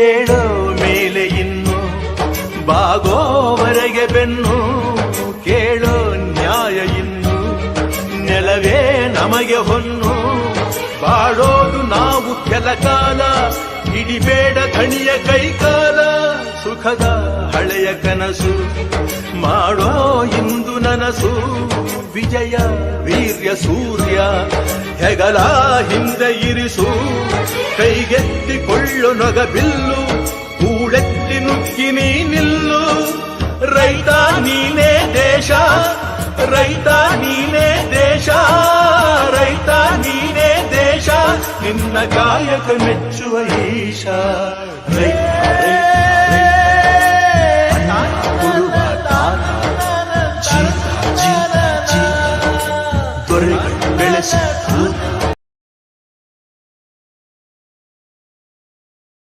ಏಳೋ ಮೇಲೆ ಇನ್ನು ಬಾಗೋವರೆಗೆ ಬೆನ್ನು ಕೇಳೋ ನ್ಯಾಯ ಇನ್ನು ನೆಲವೇ ನಮಗೆ ಹೊನ್ನು ಬಾಳೋದು ನಾವು ಕೆಲ ಕಾಲ ಹಿಡಿಬೇಡ ಕಣಿಯ ಕೈಕಾಲ ಸುಖದ ಹಳೆಯ ಕನಸು ಮಾಡೋ ಇಂದು ನನಸು ವಿಜಯ ವೀರ್ಯ ಸೂರ್ಯ ಹೆಗಲ ಹಿಂದೆ ಇರಿಸು ಕೈಗೆತ್ತಿಕೊಳ್ಳು ನೊಗಬಿಲ್ಲು ಕೂಳೆತ್ತಿ ನುಗ್ಗಿ ನೀ ನಿಲ್ಲು ರೈತ ನೀನೇ ದೇಶ ರೈತ ನೀನೇ ದೇಶ ರೈತ ನೀನೇ ದೇಶ ನಿನ್ನ ಕಾಯಕ ಮೆಚ್ಚುವ ಈಶ ರೈತ